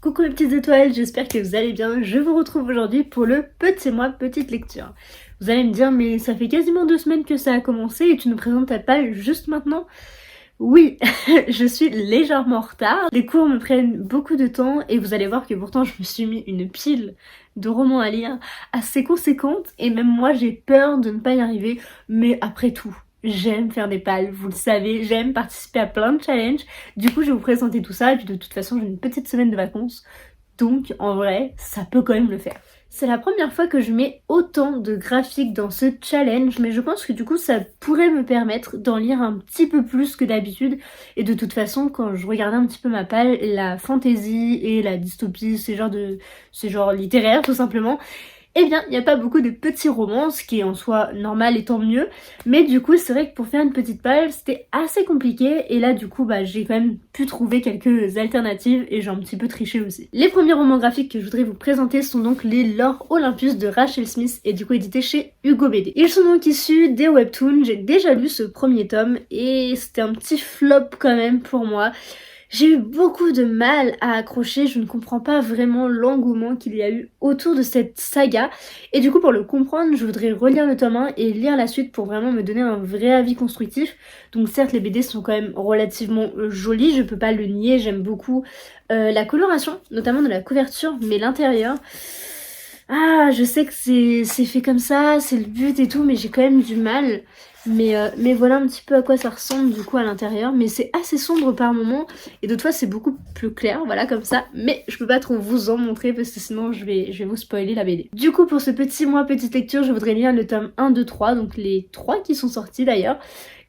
Coucou les petites étoiles, j'espère que vous allez bien. Je vous retrouve aujourd'hui pour le Petit Mois Petite Lecture. Vous allez me dire, mais ça fait quasiment 2 semaines que ça a commencé et tu nous présentes ta page juste maintenant? Oui, je suis légèrement en retard. Les cours me prennent beaucoup de temps et vous allez voir que pourtant je me suis mis une pile de romans à lire assez conséquente et même moi j'ai peur de ne pas y arriver. Mais après tout, j'aime faire des pales, vous le savez, j'aime participer à plein de challenges. Du coup je vais vous présenter tout ça et puis de toute façon j'ai une petite semaine de vacances. Donc en vrai, ça peut quand même le faire. C'est la première fois que je mets autant de graphiques dans ce challenge, mais je pense que du coup ça pourrait me permettre d'en lire un petit peu plus que d'habitude. Et de toute façon, quand je regardais un petit peu ma palle, la fantasy et la dystopie, c'est genre littéraire tout simplement. Eh bien, il n'y a pas beaucoup de petits romans, ce qui est en soi normal et tant mieux. Mais du coup, c'est vrai que pour faire une petite page, c'était assez compliqué. Et là, du coup, j'ai quand même pu trouver quelques alternatives et j'ai un petit peu triché aussi. Les premiers romans graphiques que je voudrais vous présenter sont donc les L'Or Olympus de Rachel Smith et du coup édité chez Hugo BD. Ils sont donc issus des webtoons. J'ai déjà lu ce premier tome et c'était un petit flop quand même pour moi. J'ai eu beaucoup de mal à accrocher, je ne comprends pas vraiment l'engouement qu'il y a eu autour de cette saga. Et du coup, pour le comprendre, je voudrais relire le tome 1 et lire la suite pour vraiment me donner un vrai avis constructif. Donc certes, les BD sont quand même relativement jolis, je peux pas le nier, j'aime beaucoup la coloration, notamment de la couverture, mais l'intérieur... Ah, je sais que c'est fait comme ça, c'est le but et tout, mais j'ai quand même du mal. Mais voilà un petit peu à quoi ça ressemble du coup à l'intérieur. Mais c'est assez sombre par moments et d'autres fois c'est beaucoup plus clair, voilà comme ça. Mais je peux pas trop vous en montrer parce que sinon je vais vous spoiler la BD. Du coup pour ce petit mois petite lecture, je voudrais lire le tome 1, 2, 3, donc les 3 qui sont sortis d'ailleurs.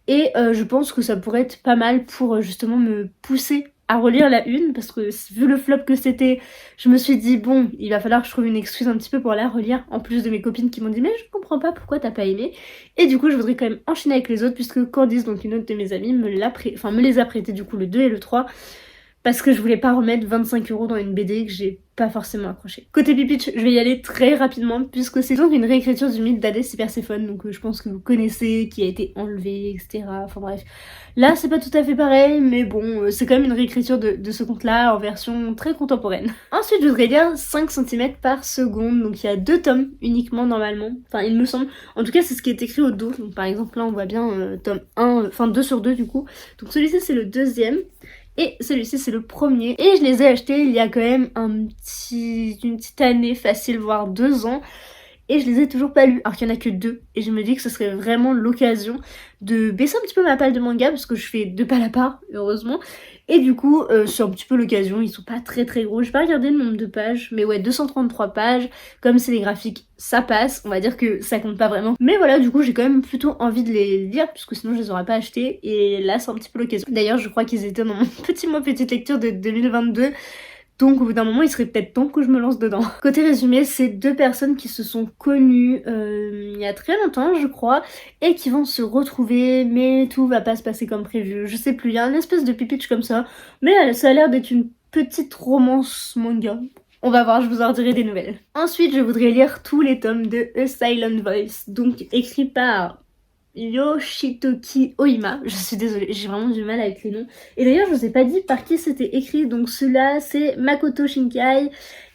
Et je pense que ça pourrait être pas mal pour justement me pousser à relire la une, parce que vu le flop que c'était, je me suis dit bon, il va falloir que je trouve une excuse un petit peu pour la relire, en plus de mes copines qui m'ont dit mais je comprends pas pourquoi t'as pas aimé. Et du coup je voudrais quand même enchaîner avec les autres, puisque Candice, donc une autre de mes amies, me les a prêtés du coup le 2 et le 3, parce que je voulais pas remettre 25 € dans une BD que j'ai pas forcément accroché. Côté Pipitch, je vais y aller très rapidement puisque c'est donc une réécriture du mythe d'Hadès et Perséphone, donc je pense que vous connaissez, qui a été enlevé, etc. Enfin bref. Là c'est pas tout à fait pareil, mais bon, c'est quand même une réécriture de ce conte-là en version très contemporaine. Ensuite je voudrais lire 5 cm par seconde, donc il y a 2 tomes uniquement normalement, enfin il me semble. En tout cas c'est ce qui est écrit au dos, donc par exemple là on voit bien tome 1, enfin 2 sur 2 du coup. Donc celui-ci c'est le deuxième. Et celui-ci c'est le premier. Et je les ai achetés il y a quand même une petite année facile, voire 2 ans. Et je les ai toujours pas lus, alors qu'il y en a que 2. Et je me dis que ce serait vraiment l'occasion de baisser un petit peu ma palle de manga, parce que je fais 2 palles à part, heureusement. Et du coup, c'est un petit peu l'occasion, ils sont pas très très gros. J'ai pas regardé le nombre de pages, mais ouais, 233 pages. Comme c'est des graphiques, ça passe. On va dire que ça compte pas vraiment. Mais voilà, du coup, j'ai quand même plutôt envie de les lire, puisque sinon je les aurais pas achetés. Et là, c'est un petit peu l'occasion. D'ailleurs, je crois qu'ils étaient dans mon petit mois petite lecture de 2022. Donc au bout d'un moment il serait peut-être temps que je me lance dedans. Côté résumé, c'est 2 personnes qui se sont connues il y a très longtemps je crois, et qui vont se retrouver, mais tout va pas se passer comme prévu. Je sais plus, il y a une espèce de pipitch comme ça, mais ça a l'air d'être une petite romance manga. On va voir, je vous en dirai des nouvelles. Ensuite je voudrais lire tous les tomes de A Silent Voice, donc écrit par Yoshitoki Oima. Je suis désolée, j'ai vraiment du mal avec les noms. Et d'ailleurs, je vous ai pas dit par qui c'était écrit. Donc ceux-là, c'est Makoto Shinkai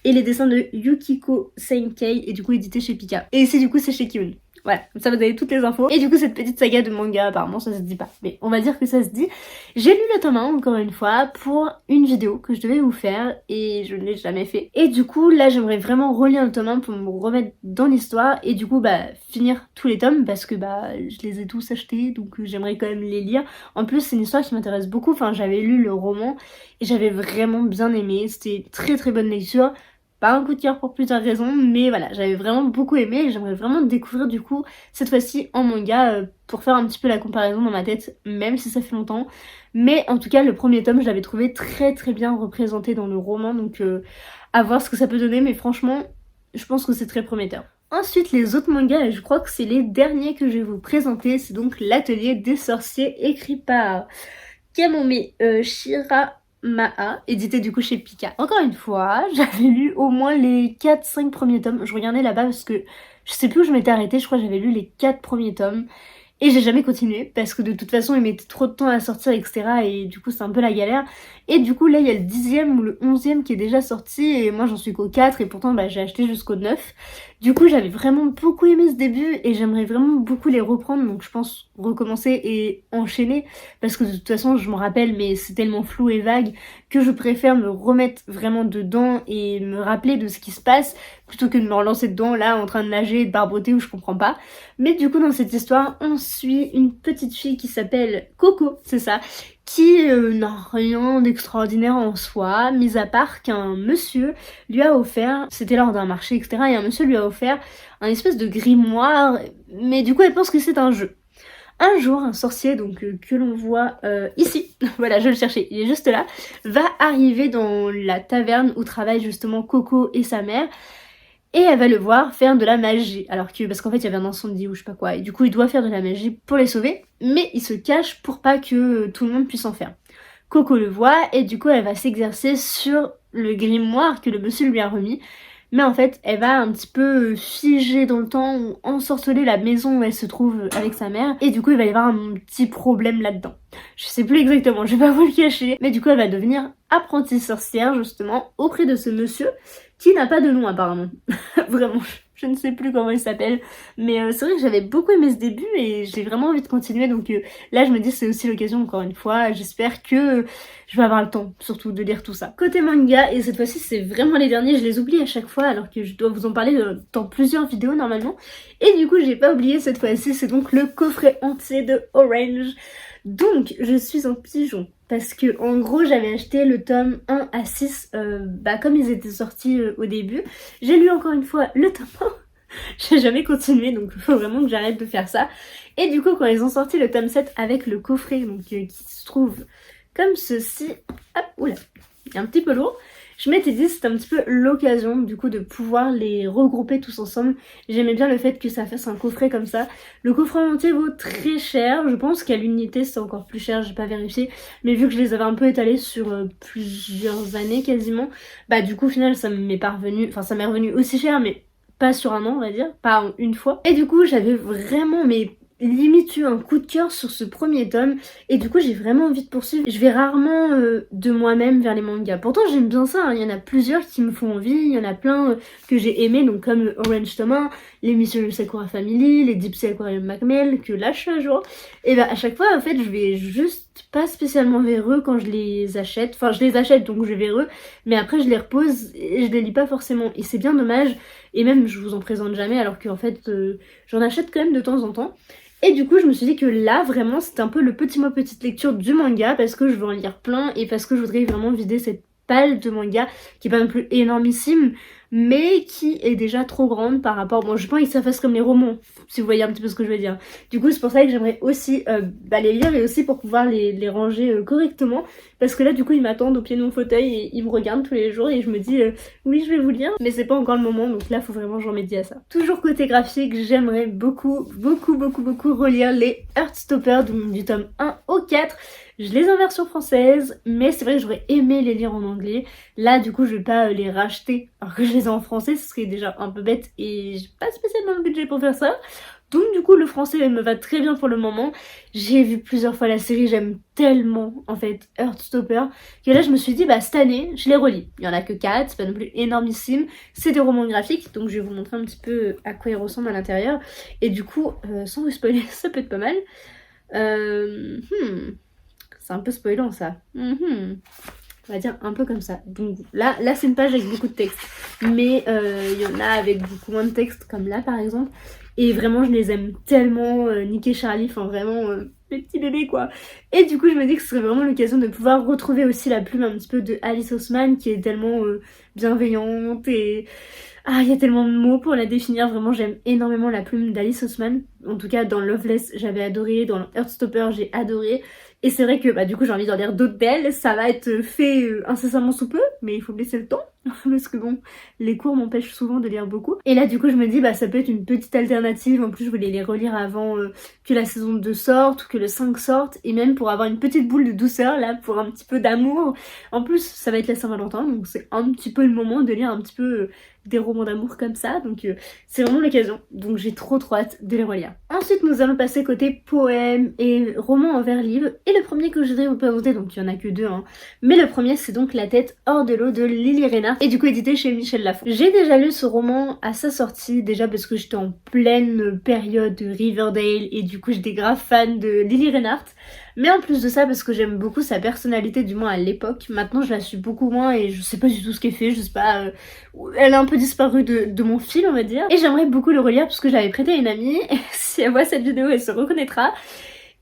et les dessins de Yukiko Senkei, et du coup édité chez Pika. Et ici, du coup, c'est chez Kiun. Voilà, comme ça vous avez toutes les infos. Et du coup, cette petite saga de manga, apparemment, ça se dit pas. Mais on va dire que ça se dit. J'ai lu le tome 1, encore une fois, pour une vidéo que je devais vous faire, et je ne l'ai jamais fait. Et du coup, là, j'aimerais vraiment relire le tome 1 pour me remettre dans l'histoire, et du coup, finir tous les tomes, parce que, je les ai tous achetés, donc j'aimerais quand même les lire. En plus, c'est une histoire qui m'intéresse beaucoup. Enfin, j'avais lu le roman, et j'avais vraiment bien aimé. C'était très très bonne lecture. Pas un coup de cœur pour plusieurs raisons, mais voilà, j'avais vraiment beaucoup aimé et j'aimerais vraiment découvrir du coup cette fois-ci en manga pour faire un petit peu la comparaison dans ma tête, même si ça fait longtemps. Mais en tout cas, le premier tome, je l'avais trouvé très très bien représenté dans le roman, donc à voir ce que ça peut donner, mais franchement, je pense que c'est très prometteur. Ensuite, les autres mangas, et je crois que c'est les derniers que je vais vous présenter, c'est donc l'Atelier des sorciers, écrit par Kamome Shiramaha, édité du coup chez Pika. Encore une fois, j'avais lu au moins les 4-5 premiers tomes. Je regardais là-bas parce que je sais plus où je m'étais arrêtée, je crois que j'avais lu les 4 premiers tomes. Et j'ai jamais continué parce que de toute façon il mettait trop de temps à sortir etc. Et du coup c'est un peu la galère. Et du coup là il y a le 10e ou le 11e qui est déjà sorti et moi j'en suis qu'au 4 et pourtant bah, j'ai acheté jusqu'au 9. Du coup j'avais vraiment beaucoup aimé ce début et j'aimerais vraiment beaucoup les reprendre, donc je pense recommencer et enchaîner parce que de toute façon je m'en rappelle mais c'est tellement flou et vague que je préfère me remettre vraiment dedans et me rappeler de ce qui se passe plutôt que de me relancer dedans là en train de nager et de barboter où je comprends pas. Mais du coup dans cette histoire on suit une petite fille qui s'appelle Coco, c'est ça, qui n'a rien d'extraordinaire en soi, mis à part qu'un monsieur lui a offert, c'était lors d'un marché etc, et un monsieur lui a offert un espèce de grimoire, mais du coup elle pense que c'est un jeu. Un jour, un sorcier, donc que l'on voit ici, voilà je le cherchais, il est juste là, va arriver dans la taverne où travaillent justement Coco et sa mère, et elle va le voir faire de la magie, alors que, parce qu'en fait il y avait un incendie ou je sais pas quoi, et du coup il doit faire de la magie pour les sauver, mais il se cache pour pas que tout le monde puisse en faire. Coco le voit, et du coup elle va s'exercer sur le grimoire que le monsieur lui a remis, mais en fait elle va un petit peu figer dans le temps ou ensorceler la maison où elle se trouve avec sa mère, et du coup il va y avoir un petit problème là-dedans. Je sais plus exactement, je vais pas vous le cacher, mais du coup elle va devenir apprentie sorcière justement auprès de ce monsieur qui n'a pas de nom apparemment. Vraiment, je ne sais plus comment il s'appelle, mais c'est vrai que j'avais beaucoup aimé ce début et j'ai vraiment envie de continuer, donc là je me dis c'est aussi l'occasion encore une fois, j'espère que je vais avoir le temps surtout de lire tout ça. Côté manga, et cette fois-ci c'est vraiment les derniers, je les oublie à chaque fois alors que je dois vous en parler dans plusieurs vidéos normalement, et du coup j'ai pas oublié cette fois-ci, c'est donc le coffret entier de Orange. Donc je suis un pigeon parce que en gros j'avais acheté le tome 1 à 6 comme ils étaient sortis au début. J'ai lu encore une fois le tome 1, j'ai jamais continué donc il faut vraiment que j'arrête de faire ça. Et du coup quand ils ont sorti le tome 7 avec le coffret donc qui se trouve comme ceci, hop, oula, il est un petit peu lourd. Je m'étais dit c'était un petit peu l'occasion du coup de pouvoir les regrouper tous ensemble. J'aimais bien le fait que ça fasse un coffret comme ça. Le coffret entier vaut très cher, je pense qu'à l'unité c'est encore plus cher, j'ai pas vérifié. Mais vu que je les avais un peu étalés sur plusieurs années quasiment, bah du coup au final ça m'est pas revenu, enfin ça m'est revenu aussi cher mais pas sur un an on va dire, pas en une fois. Et du coup j'avais vraiment mais limite eu un coup de cœur sur ce premier tome et du coup j'ai vraiment envie de poursuivre. Je vais rarement de moi-même vers les mangas, pourtant j'aime bien ça, hein. Il y en a plusieurs qui me font envie, il y en a plein que j'ai aimé, donc comme le Orange tome 1, les Mission Sakura Family, les Deep Sea Aquarium Macmel que là je suis à jour, et bah à chaque fois en fait je vais juste pas spécialement vers eux quand je les achète, enfin je les achète donc je vais vers eux, mais après je les repose et je les lis pas forcément et c'est bien dommage, et même je vous en présente jamais alors qu'en fait j'en achète quand même de temps en temps. Et du coup je me suis dit que là vraiment c'était un peu le petit mot petite lecture du manga parce que je veux en lire plein et parce que je voudrais vraiment vider cette palle de manga qui est pas non plus énormissime mais qui est déjà trop grande par rapport, bon je pense que ça fasse comme les romans si vous voyez un petit peu ce que je veux dire. Du coup c'est pour ça que j'aimerais aussi les lire et aussi pour pouvoir les ranger correctement parce que là du coup ils m'attendent au pied de mon fauteuil et ils me regardent tous les jours et je me dis oui je vais vous lire mais c'est pas encore le moment, donc là faut vraiment que je remédie à ça. Toujours côté graphique, j'aimerais beaucoup relire les Heartstopper du tome 1 au 4. Je les ai en version française, mais c'est vrai que j'aurais aimé les lire en anglais. Là, du coup, je vais pas les racheter alors que je les ai en français, ce serait déjà un peu bête et j'ai pas spécialement le budget pour faire ça. Donc du coup, le français me va très bien pour le moment. J'ai vu plusieurs fois la série, j'aime tellement en fait Heartstopper que là je me suis dit bah cette année je les relis. Il y en a que 4, c'est pas non plus énormissime, c'est des romans graphiques donc je vais vous montrer un petit peu à quoi ils ressemblent à l'intérieur. Et du coup, sans vous spoiler, ça peut être pas mal. C'est un peu spoilant ça. On va dire un peu comme ça. Donc là c'est une page avec beaucoup de texte. Mais il y en a avec beaucoup moins de texte comme là par exemple. Et vraiment je les aime tellement, Nick et Charlie, enfin vraiment les petits bébés quoi. Et du coup je me dis que ce serait vraiment l'occasion de pouvoir retrouver aussi la plume un petit peu de Alice Oseman qui est tellement bienveillante et... Ah, il y a tellement de mots pour la définir, vraiment j'aime énormément la plume d'Alice Oseman. En tout cas dans Loveless j'avais adoré, dans Heartstopper j'ai adoré. Et c'est vrai que bah du coup j'ai envie d'en lire d'autres d'elles, ça va être fait incessamment sous peu, mais il faut me laisser le temps, parce que bon, les cours m'empêchent souvent de lire beaucoup. Et là du coup je me dis bah ça peut être une petite alternative, en plus je voulais les relire avant que la saison 2 sorte, ou que le 5 sorte, et même pour avoir une petite boule de douceur là, pour un petit peu d'amour. En plus ça va être la Saint-Valentin, donc c'est un petit peu le moment de lire un petit peu des romans d'amour comme ça, donc c'est vraiment l'occasion, donc j'ai trop hâte de les relire. Ensuite nous allons passer côté poèmes et romans en vers livre, et le premier que je voudrais vous présenter, donc il y en a que deux, hein, mais le premier c'est donc La tête hors de l'eau de Lily Reinhardt, et du coup édité chez Michel Lafon. J'ai déjà lu ce roman à sa sortie, déjà parce que j'étais en pleine période de Riverdale, et du coup j'étais grave fan de Lily Reinhardt, mais en plus de ça parce que j'aime beaucoup sa personnalité, du moins à l'époque. Maintenant je la suis beaucoup moins et je sais pas du tout ce qu'elle fait, je sais pas, elle a un peu disparu de mon fil on va dire. Et j'aimerais beaucoup le relire parce que je l'avais prêté à une amie, et si elle voit cette vidéo elle se reconnaîtra.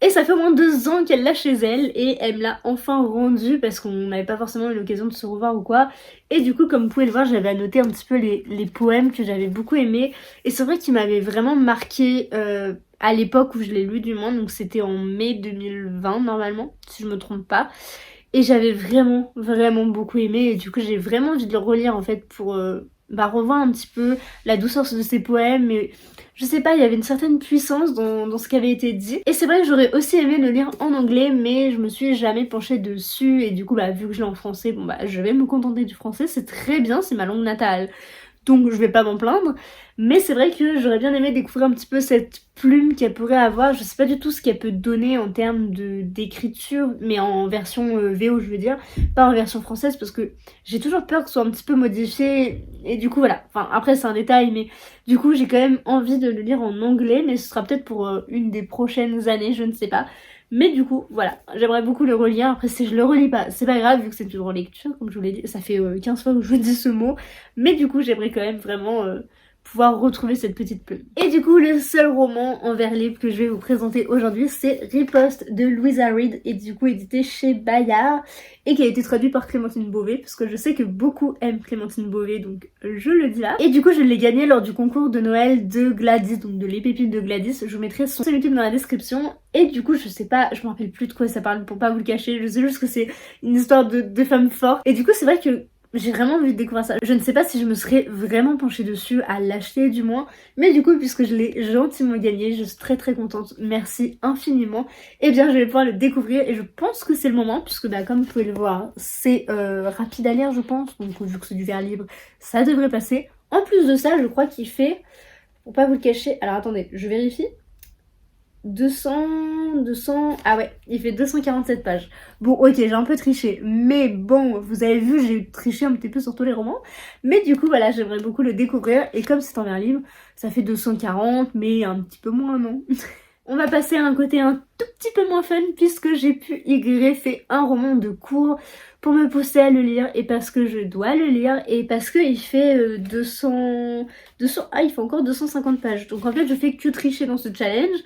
Et ça fait au moins 2 ans qu'elle l'a chez elle et elle me l'a enfin rendu parce qu'on n'avait pas forcément eu l'occasion de se revoir ou quoi. Et du coup comme vous pouvez le voir j'avais annoté un petit peu les poèmes que j'avais beaucoup aimés. Et c'est vrai qu'ils m'avaient vraiment marqué à l'époque où je l'ai lu du moins. Donc c'était en mai 2020 normalement si je me trompe pas. Et j'avais vraiment beaucoup aimé et du coup j'ai vraiment envie de le relire en fait pour revoir un petit peu la douceur de ses poèmes. Mais je sais pas, il y avait une certaine puissance dans ce qui avait été dit. Et c'est vrai que j'aurais aussi aimé le lire en anglais, mais je me suis jamais penchée dessus. Et du coup vu que je l'ai en français, bon je vais me contenter du français, c'est très bien, c'est ma langue natale. Donc je vais pas m'en plaindre, mais c'est vrai que j'aurais bien aimé découvrir un petit peu cette plume qu'elle pourrait avoir. Je sais pas du tout ce qu'elle peut donner en termes d'écriture, mais en version VO je veux dire, pas en version française parce que j'ai toujours peur que ce soit un petit peu modifié. Et du coup voilà, enfin après c'est un détail, mais du coup j'ai quand même envie de le lire en anglais, mais ce sera peut-être pour une des prochaines années, je ne sais pas. Mais du coup, voilà, j'aimerais beaucoup le relire. Après, si je le relis pas, c'est pas grave, vu que c'est une relecture, comme je vous l'ai dit. Ça fait 15 fois que je vous dis ce mot. Mais du coup, j'aimerais quand même vraiment pouvoir retrouver cette petite plume. Et du coup, le seul roman en vers libre que je vais vous présenter aujourd'hui, c'est Riposte de Louisa Reed, et du coup édité chez Bayard, et qui a été traduit par Clémentine Beauvais, parce que je sais que beaucoup aiment Clémentine Beauvais, donc je le dis là. Et du coup, je l'ai gagné lors du concours de Noël de Gladys, donc de Les Pépites de Gladys. Je vous mettrai son YouTube dans la description. Et du coup, je sais pas, je me rappelle plus de quoi ça parle pour pas vous le cacher. Je sais juste que c'est une histoire de femmes fortes. Et du coup, c'est vrai que j'ai vraiment envie de découvrir ça. Je ne sais pas si je me serais vraiment penchée dessus, à l'acheter du moins. Mais du coup, puisque je l'ai gentiment gagné, je suis très contente. Merci infiniment. Et bien, je vais pouvoir le découvrir et je pense que c'est le moment. Puisque comme vous pouvez le voir, c'est rapide à lire je pense. Donc vu que c'est du vers libre, ça devrait passer. En plus de ça, je crois qu'il fait, pour pas vous le cacher, alors attendez, je vérifie. 200, ah ouais, il fait 247 pages. Bon, ok, j'ai un peu triché, mais bon, vous avez vu, j'ai triché un petit peu sur tous les romans. Mais du coup, voilà, j'aimerais beaucoup le découvrir. Et comme c'est en vers libre, ça fait 240, mais un petit peu moins, non? On va passer à un côté un tout petit peu moins fun, puisque j'ai pu y greffer un roman de cours pour me pousser à le lire, et parce que je dois le lire, et parce qu'il fait 200... Ah, il fait encore 250 pages. Donc en fait, je fais que tricher dans ce challenge.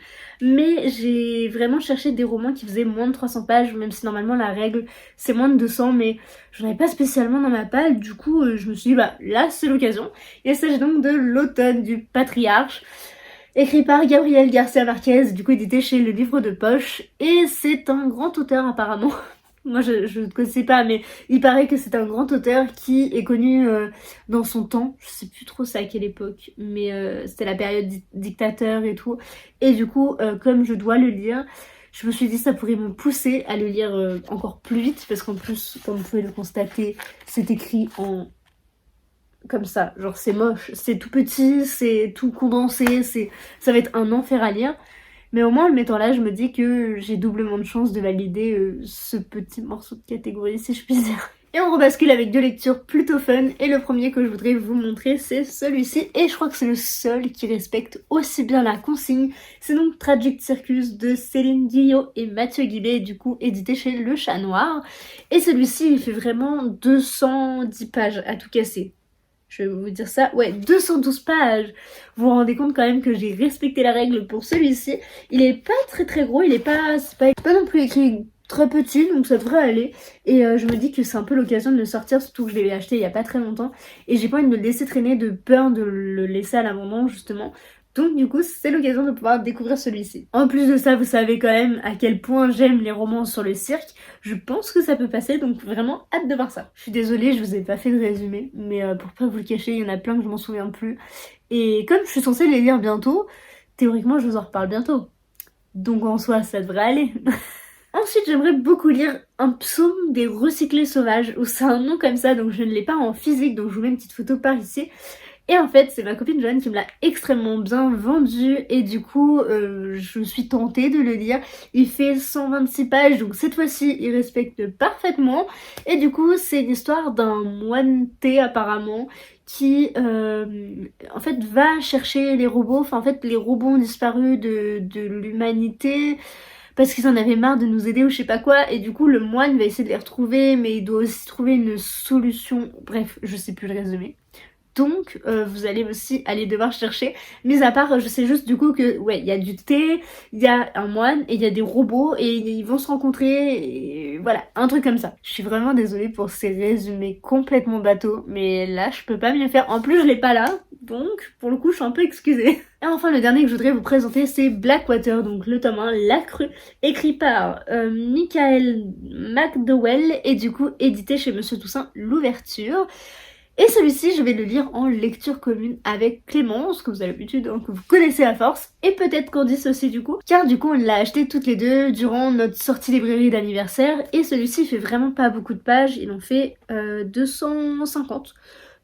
Mais j'ai vraiment cherché des romans qui faisaient moins de 300 pages, même si normalement la règle c'est moins de 200, mais j'en avais pas spécialement dans ma palle. Du coup, je me suis dit, là c'est l'occasion. Il s'agit donc de L'automne du patriarche, écrit par Gabriel Garcia Marquez, du coup édité chez Le Livre de Poche. Et c'est un grand auteur apparemment. Moi je ne connaissais pas, mais il paraît que c'est un grand auteur qui est connu dans son temps. Je sais plus trop c'est à quelle époque, mais c'était la période dictateur et tout. Et du coup, comme je dois le lire, je me suis dit ça pourrait me pousser à le lire encore plus vite. Parce qu'en plus, comme vous pouvez le constater, c'est écrit en... comme ça, genre c'est moche, c'est tout petit, c'est tout condensé, ça va être un enfer à lire. Mais au moins en le mettant là, je me dis que j'ai doublement de chance de valider ce petit morceau de catégorie, si je puis dire. Et on rebascule avec deux lectures plutôt fun. Et le premier que je voudrais vous montrer, c'est celui-ci. Et je crois que c'est le seul qui respecte aussi bien la consigne. C'est donc Tragic Circus de Céline Guillot et Mathieu Guibé, du coup édité chez Le Chat Noir. Et celui-ci, il fait vraiment 210 pages à tout casser. Je vais vous dire ça, ouais, 212 pages. Vous vous rendez compte quand même que j'ai respecté la règle pour celui-ci. Il est pas très gros, il est pas, c'est pas non plus écrit très petit, donc ça devrait aller. Et je me dis que c'est un peu l'occasion de le sortir, surtout que je l'ai acheté il y a pas très longtemps. Et j'ai pas envie de me le laisser traîner de peur de le laisser à l'abandon justement. Donc du coup, c'est l'occasion de pouvoir découvrir celui-ci. En plus de ça, vous savez quand même à quel point j'aime les romans sur le cirque. Je pense que ça peut passer, donc vraiment hâte de voir ça. Je suis désolée, je vous ai pas fait de résumé, mais pour pas vous le cacher, il y en a plein que je m'en souviens plus. Et comme je suis censée les lire bientôt, théoriquement je vous en reparle bientôt. Donc en soi, ça devrait aller. Ensuite, j'aimerais beaucoup lire un psaume des recyclés sauvages, où c'est un nom comme ça, donc je ne l'ai pas en physique, donc je vous mets une petite photo par ici. Et en fait, c'est ma copine Joanne qui me l'a extrêmement bien vendu et du coup, je suis tentée de le lire. Il fait 126 pages, donc cette fois-ci, il respecte parfaitement. Et du coup, c'est l'histoire d'un moine thé apparemment qui, en fait, va chercher les robots. Enfin, en fait, les robots ont disparu de l'humanité parce qu'ils en avaient marre de nous aider ou je sais pas quoi. Et du coup, le moine va essayer de les retrouver, mais il doit aussi trouver une solution. Bref, je sais plus le résumé. Donc vous allez aussi aller devoir chercher. Mis à part, je sais juste du coup que ouais, il y a du thé, il y a un moine et il y a des robots et ils vont se rencontrer et voilà, un truc comme ça. Je suis vraiment désolée pour ces résumés complètement bateaux, mais là je peux pas mieux faire. En plus je l'ai pas là, donc pour le coup je suis un peu excusée. Et enfin le dernier que je voudrais vous présenter c'est Blackwater, donc le tome 1, La Crue, écrit par Michael McDowell et du coup édité chez Monsieur Toussaint l'ouverture. Et celui-ci, je vais le lire en lecture commune avec Clémence, que vous avez l'habitude, hein, que vous connaissez à force, et peut-être Candice aussi du coup, car du coup on l'a acheté toutes les deux durant notre sortie librairie d'anniversaire, et celui-ci fait vraiment pas beaucoup de pages, il en fait 250.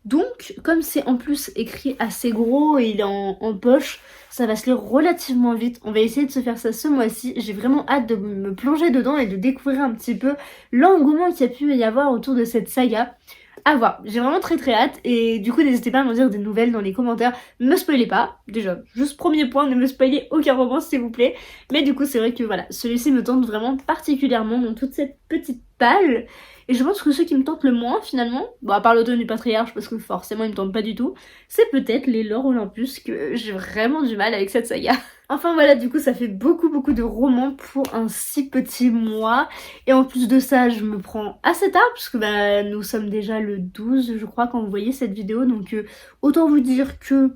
Donc, comme c'est en plus écrit assez gros et il est en poche, ça va se lire relativement vite. On va essayer de se faire ça ce mois-ci. J'ai vraiment hâte de me plonger dedans et de découvrir un petit peu l'engouement qu'il y a pu y avoir autour de cette saga. À voir, j'ai vraiment très hâte et du coup n'hésitez pas à m'en dire des nouvelles dans les commentaires, me spoilez pas, déjà, juste premier point, ne me spoilez aucun roman s'il vous plaît, mais du coup c'est vrai que voilà, celui-ci me tente vraiment particulièrement dans toute cette petite palle, et je pense que ceux qui me tentent le moins finalement, bon à part l'automne du patriarche parce que forcément il me tente pas du tout, c'est peut-être les Lore Olympus que j'ai vraiment du mal avec cette saga. Enfin voilà, du coup ça fait beaucoup de romans pour un si petit mois. Et en plus de ça, je me prends assez tard puisque bah, nous sommes déjà le 12 je crois quand vous voyez cette vidéo. Donc autant vous dire que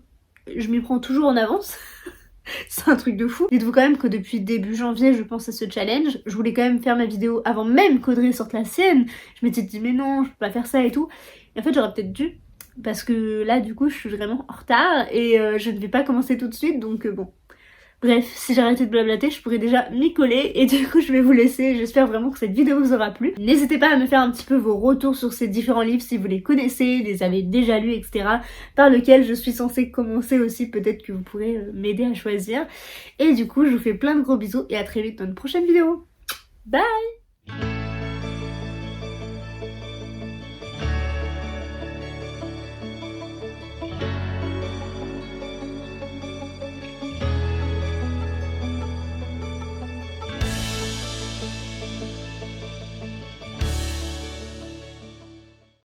je m'y prends toujours en avance. C'est un truc de fou. Dites-vous quand même que depuis début janvier, je pense à ce challenge. Je voulais quand même faire ma vidéo avant même qu'Audrey sorte la sienne. Je m'étais dit mais non, je peux pas faire ça et tout. Et en fait j'aurais peut-être dû. Parce que là du coup je suis vraiment en retard et je ne vais pas commencer tout de suite donc bon. Bref, si j'arrêtais de blablater, je pourrais déjà m'y coller et du coup je vais vous laisser. J'espère vraiment que cette vidéo vous aura plu. N'hésitez pas à me faire un petit peu vos retours sur ces différents livres si vous les connaissez, les avez déjà lus, etc. Par lequel je suis censée commencer aussi, peut-être que vous pourrez m'aider à choisir. Et du coup, je vous fais plein de gros bisous et à très vite dans une prochaine vidéo. Bye!